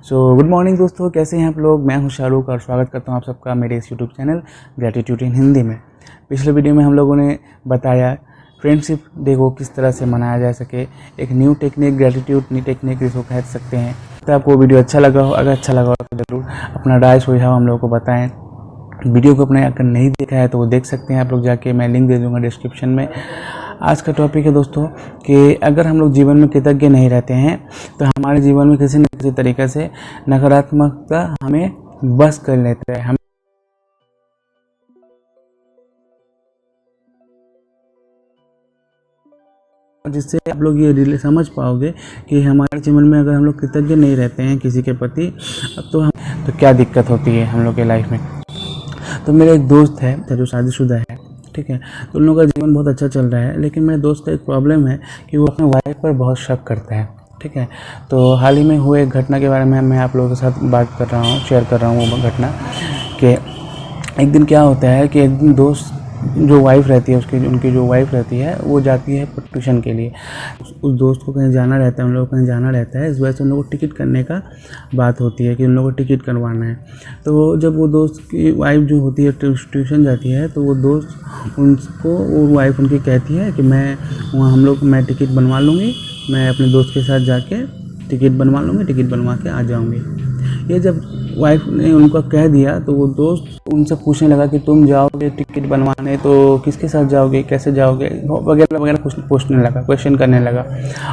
Good morning दोस्तों, कैसे हैं आप लोग। मैं हूं शाहरुख और स्वागत करता हूं आप सबका मेरे इस यूट्यूब चैनल ग्रेटिट्यूड इन हिंदी में। पिछले वीडियो में हम लोगों ने बताया फ्रेंडशिप डे को किस तरह से मनाया जा सके, एक new technique, gratitude new technique जिसको कह सकते हैं। तो आपको वीडियो अच्छा लगा हो, अगर अच्छा लगा हो तो ज़रूर अपना राय सुझाव हम लोगों को बताएं। वीडियो को अपने अगर नहीं देखा है तो वो देख सकते हैं आप लोग जाके, मैं लिंक दे दूँगा डिस्क्रिप्शन में। आज का टॉपिक है दोस्तों कि अगर हम लोग जीवन में कृतज्ञ नहीं रहते हैं तो हमारे जीवन में किसी न किसी तरीके से नकारात्मकता हमें बस कर लेता है। हम जिससे आप लोग ये समझ पाओगे कि हमारे जीवन में अगर हम लोग कृतज्ञ नहीं रहते हैं किसी के प्रति तो क्या दिक्कत होती है हम लोग के लाइफ में। तो मेरा एक दोस्त है जो शादीशुदा है, ठीक है। तो उन लोगों का जीवन बहुत अच्छा चल रहा है, लेकिन मेरे दोस्त का एक प्रॉब्लम है कि वो अपने वाइफ पर बहुत शक करता है, ठीक है। तो हाल ही में हुए एक घटना के बारे में मैं आप लोगों के साथ बात कर रहा हूँ, शेयर कर रहा हूँ वो घटना। कि एक दिन क्या होता है कि एक दिन दोस्त जो वाइफ रहती है उनकी जो वाइफ रहती है वो जाती है ट्यूशन के लिए। उस दोस्त को कहीं जाना रहता है, उन लोगों को कहीं जाना रहता है, इस वजह से उन लोगों को टिकट करने का बात होती है कि उन लोगों को टिकट करवाना है। तो जब वो दोस्त की वाइफ जो होती है ट्यूशन जाती है तो वो दोस्त उनको वो वाइफ उनकी कहती है कि मैं टिकट बनवा लूँगी, मैं अपने दोस्त के साथ जाके टिकट बनवा लूँगी, टिकट बनवा के आ जाऊँगी। ये जब वाइफ ने उनको कह दिया तो वो दोस्त उनसे पूछने लगा कि तुम जाओगे टिकट बनवाने तो किसके साथ जाओगे, कैसे जाओगे, वगैरह वगैरह पूछने लगा, क्वेश्चन करने लगा।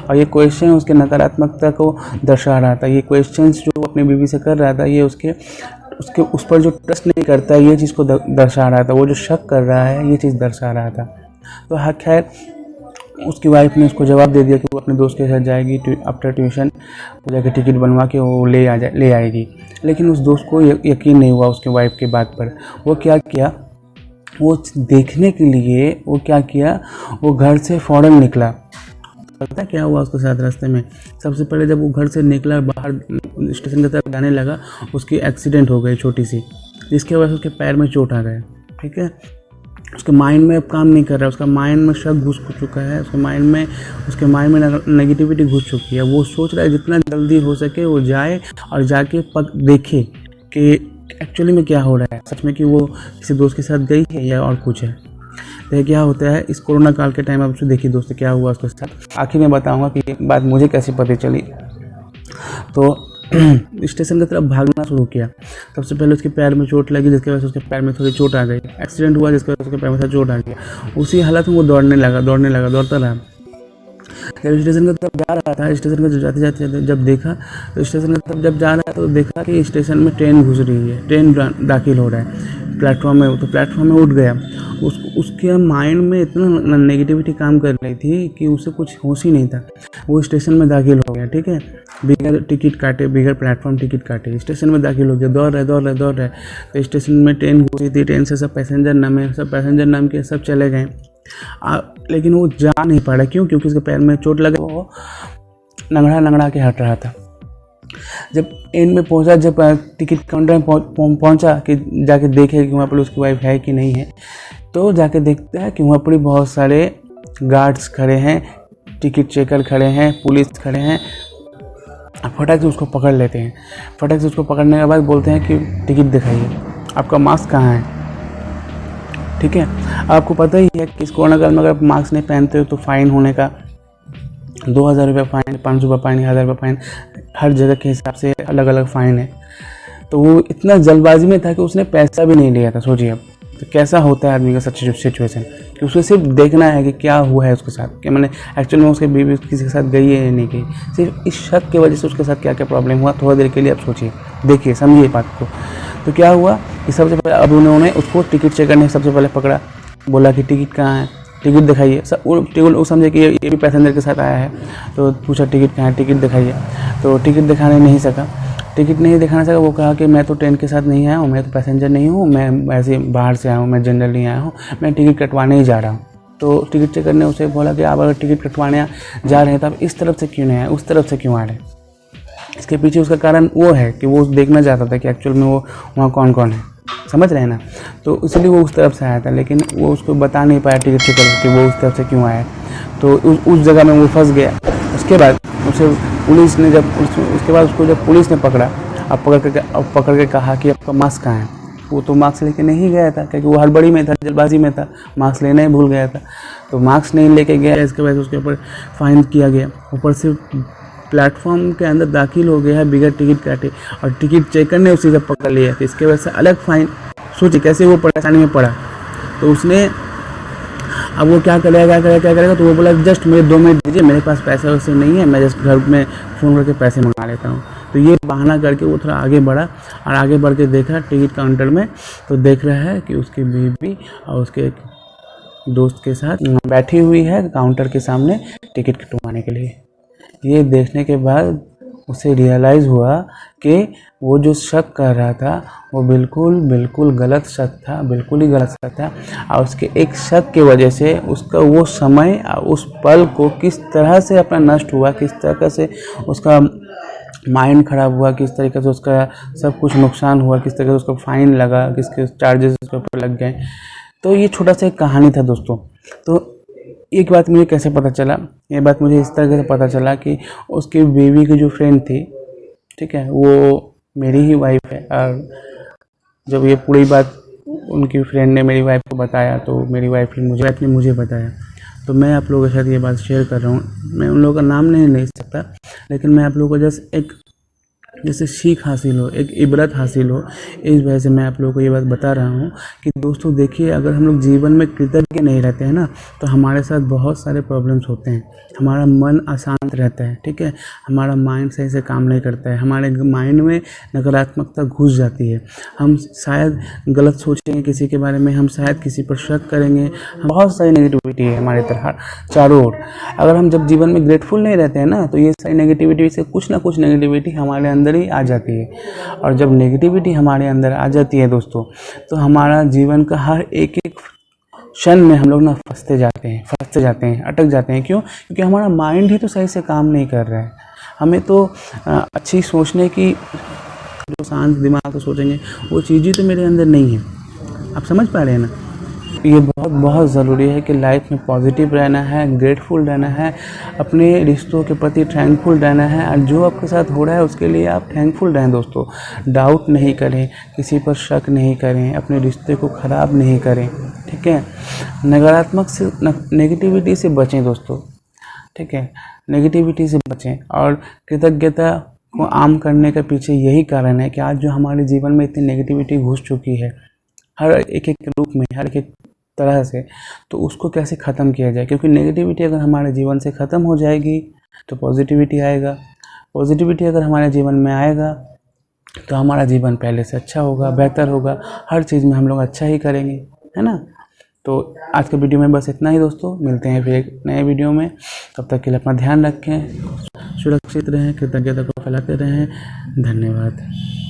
और ये क्वेश्चन उसके नकारात्मकता को दर्शा रहा था। ये क्वेश्चंस जो अपनी बीवी से कर रहा था ये उसके उस पर जो ट्रस्ट नहीं करता है ये चीज़ को दर्शा रहा था। वो जो शक कर रहा है ये चीज़ दर्शा रहा था। तो खैर उसकी वाइफ ने उसको जवाब दे दिया कि वो अपने दोस्त के साथ जाएगी, आफ्टर ट्यूशन जाके टिकट बनवा के वो ले आएगी। लेकिन उस दोस्त को यकीन नहीं हुआ उसके वाइफ की बात पर। वो क्या किया, वो देखने के लिए वो क्या किया, वो घर से फ़ौरन निकला। पता क्या हुआ उसके साथ रास्ते में? सबसे पहले जब वो घर से निकला, बाहर स्टेशन की तरफ जाने लगा, उसकी एक्सीडेंट हो गई छोटी सी, जिसकी वजह से उसके पैर में चोट आ गया, ठीक है। उसके माइंड में अब काम नहीं कर रहा है, उसका माइंड में शक घुस चुका है, उसके माइंड में नेगेटिविटी घुस चुकी है। वो सोच रहा है जितना जल्दी हो सके वो जाए और जाके देखे कि एक्चुअली में क्या हो रहा है, सच में कि वो किसी दोस्त के साथ गई है या और कुछ है। तो क्या होता है इस कोरोना काल के टाइम, अब देखिए दोस्तों क्या हुआ उसके साथ। आखिर में बताऊँगा कि एक बात मुझे कैसे पता चली। तो स्टेशन की तरफ भागना शुरू किया। सबसे पहले उसके पैर में चोट लगी, जिसकी वजह से उसके पैर में थोड़ी चोट आ गई। एक्सीडेंट हुआ जिसकी वजह से उसके पैर में थोड़ा चोट आ गया। उसी हालत में वो दौड़ता रहा। जब स्टेशन की तरफ जा रहा था, स्टेशन के जाते जब देखा तो स्टेशन की तरफ जब जा रहा है तो देखा कि स्टेशन में ट्रेन घुस रही है, ट्रेन दाखिल हो रहा है प्लेटफॉर्म में। तो प्लेटफॉर्म में उठ गया। उसके माइंड में इतना नेगेटिविटी काम कर रही थी कि उसे कुछ होश ही नहीं था। वो स्टेशन में दाखिल हो गया, ठीक है, बिगर टिकट काटे, बिगर प्लेटफॉर्म टिकट काटे स्टेशन में दाखिल हो गया। दौड़ रहे। तो स्टेशन में ट्रेन घुसी थी, ट्रेन से सब पैसेंजर नाम के सब चले गए। लेकिन वो जा नहीं पा रहा। क्यों? क्योंकि उसके पैर में चोट लगा, वो नंगड़ा के हट रहा था। जब एंड में पहुंचा, जब टिकट काउंटर में पहुंचा कि जाके देखे कि वहाँ पर उसकी वाइफ है कि नहीं है, तो जाके देखता है कि वहाँ पर बहुत सारे गार्ड्स खड़े हैं, टिकट चेकर खड़े हैं, पुलिस खड़े हैं। फटाक से उसको पकड़ लेते हैं। फटाक से उसको पकड़ने के बाद बोलते हैं कि टिकट दिखाइए, आपका मास्क कहाँ है, ठीक है। आपको पता ही है कि इस कोरोना काल में अगर आप मास्क नहीं पहनते हो तो फ़ाइन होने का 2000 रुपये फ़ाइन, 500 रुपये फ़ाइन, 1000 रुपये फ़ाइन, हर जगह के हिसाब से अलग अलग फ़ाइन है। तो वो इतना जल्दबाजी में था कि उसने पैसा भी नहीं लिया था। सोचिए अब तो कैसा होता है आदमी का सच सिचुएशन कि उसे सिर्फ देखना है कि क्या हुआ है उसके साथ, कि मैंने एक्चुअल में उसके बीवी किसी के साथ गई है या नहीं गई। सिर्फ इस शक की वजह से उसके साथ क्या क्या प्रॉब्लम हुआ थोड़ा देर के लिए आप सोचिए, देखिए, समझिए बात को। तो क्या हुआ कि सबसे पहले अब उन्होंने उसको टिकट चेकर ने सबसे पहले पकड़ा, बोला कि टिकट कहाँ है, टिकट दिखाइए। वो समझे कि ये भी पैसेंजर के साथ आया है, तो पूछा टिकट कहाँ है, टिकट दिखाइए। तो टिकट दिखाने नहीं सका। वो कहा कि मैं तो ट्रेन के साथ नहीं आया हूँ, मैं तो पैसेंजर नहीं हूँ, मैं ऐसे बाहर से आया हूँ, मैं जनरल नहीं आया हूँ, मैं टिकट कटवाने ही जा रहा हूँ। तो टिकट चेकर ने उसे बोला कि आप अगर टिकट कटवाने जा रहे हैं तो आप इस तरफ से क्यों नहीं आए, उस तरफ से क्यों आ रहे हैं। इसके पीछे उसका कारण वो है कि वो देखना चाहता था कि एक्चुअल में वो वहाँ कौन कौन है, समझ रहे हैं ना। तो इसलिए वो उस तरफ से आया था, लेकिन वो उसको बता नहीं पाया टिकट चेकर कि वो उस तरफ से क्यों आया। तो उस जगह में वो फंस गया। उसके बाद उसे पुलिस ने जब उसके बाद उसको जब पुलिस ने पकड़ा, अब पकड़ के कहा कि आपका मास्क कहाँ है। वो तो मास्क लेके नहीं गया था, क्योंकि वो हड़बड़ी में था, जल्दबाजी में था, मास्क लेना ही भूल गया था। तो मास्क नहीं लेके गया, इसके वजह से उसके ऊपर फाइन किया गया। ऊपर से प्लेटफॉर्म के अंदर दाखिल हो गया है बिगर टिकट काटे, और टिकट चेकर ने उसी से पकड़ लिया। तो इसके वजह से अलग फाइन। सोचिए कैसे वो परेशानी में पड़ा। तो उसने, अब वो क्या करेगा, तो वो बोला जस्ट मुझे 2 मिनट दीजिए, मेरे पास पैसे वैसे नहीं है, मैं जस्ट घर में फ़ोन करके पैसे मंगा लेता हूँ। तो ये बहाना करके वो थोड़ा आगे बढ़ा, और आगे बढ़ के देखा टिकट काउंटर में, तो देख रहा है कि उसकी बीवी और उसके एक दोस्त के साथ बैठी हुई है काउंटर के सामने टिकट कटवाने के लिए। ये देखने के बाद उसे रियलाइज़ हुआ कि वो जो शक कर रहा था वो बिल्कुल गलत शक था, बिल्कुल ही गलत शक था। और उसके एक शक की वजह से उसका वो समय और उस पल को किस तरह से अपना नष्ट हुआ, किस तरह से उसका माइंड ख़राब हुआ, किस तरीके से उसका सब कुछ नुकसान हुआ, किस तरीके से उसको फाइन लगा, किसके चार्जेस उसके ऊपर लग गए। तो ये छोटा सा एक कहानी था दोस्तों। तो एक बात मुझे कैसे पता चला, ये बात मुझे इस तरह से पता चला कि उसकी बीवी की जो फ्रेंड थी, ठीक है, वो मेरी ही वाइफ है। और जब ये पूरी बात उनकी फ्रेंड ने मेरी वाइफ को बताया, तो मेरी वाइफ ने मुझे बताया। तो मैं आप लोगों के साथ ये बात शेयर कर रहा हूँ। मैं उन लोगों का नाम नहीं ले सकता, लेकिन मैं आप लोगों को जस्ट एक जैसे सीख हासिल हो, एक इबरत हासिल हो, इस वजह से मैं आप लोगों को ये बात बता रहा हूँ कि दोस्तों देखिए, अगर हम लोग जीवन में कृतज्ञ नहीं रहते हैं ना, तो हमारे साथ बहुत सारे प्रॉब्लम्स होते हैं। हमारा मन अशांत रहता है, ठीक है, हमारा माइंड सही से काम नहीं करता है, हमारे माइंड में नकारात्मकता घुस जाती है, हम शायद गलत सोचेंगे किसी के बारे में, हम शायद किसी पर शक करेंगे, बहुत सारी नेगेटिविटी है हमारे तरह चारों ओर। अगर हम जब जीवन में ग्रेटफुल नहीं रहते हैं ना, तो ये सारी नेगेटिविटी से कुछ ना कुछ नेगेटिविटी हमारे अंदर ही आ जाती है। और जब नेगेटिविटी हमारे अंदर आ जाती है दोस्तों, तो हमारा जीवन का हर एक क्षण में हम लोग ना फंसते जाते हैं, अटक जाते हैं। क्यों? क्योंकि हमारा माइंड ही तो सही से काम नहीं कर रहा है। हमें तो अच्छी सोचने की, जो शांत दिमाग से सोचेंगे, वो चीज़ ही तो मेरे अंदर नहीं है। आप समझ पा रहे हैं ना? ये बहुत ज़रूरी है कि लाइफ में पॉजिटिव रहना है, ग्रेटफुल रहना है, अपने रिश्तों के प्रति थैंकफुल रहना है, और जो आपके साथ हो रहा है उसके लिए आप थैंकफुल रहें दोस्तों। डाउट नहीं करें, किसी पर शक नहीं करें, अपने रिश्ते को ख़राब नहीं करें, ठीक है। नकारात्मक से, नेगेटिविटी से बचें दोस्तों, ठीक है, नेगेटिविटी से बचें। और कृतज्ञता को आम करने के पीछे यही कारण है कि आज जो हमारे जीवन में इतनी नेगेटिविटी घुस चुकी है, हर एक रूप में, हर एक तरह से, तो उसको कैसे ख़त्म किया जाए। क्योंकि नेगेटिविटी अगर हमारे जीवन से ख़त्म हो जाएगी तो पॉजिटिविटी आएगा। पॉजिटिविटी अगर हमारे जीवन में आएगा तो हमारा जीवन पहले से अच्छा होगा, बेहतर होगा, हर चीज़ में हम लोग अच्छा ही करेंगे, है ना। तो आज के वीडियो में बस इतना ही दोस्तों, मिलते हैं फिर एक नए वीडियो में। तब तक के लिए अपना ध्यान रखें, सुरक्षित रहें, कृतज्ञता को फैलाते रहें। धन्यवाद।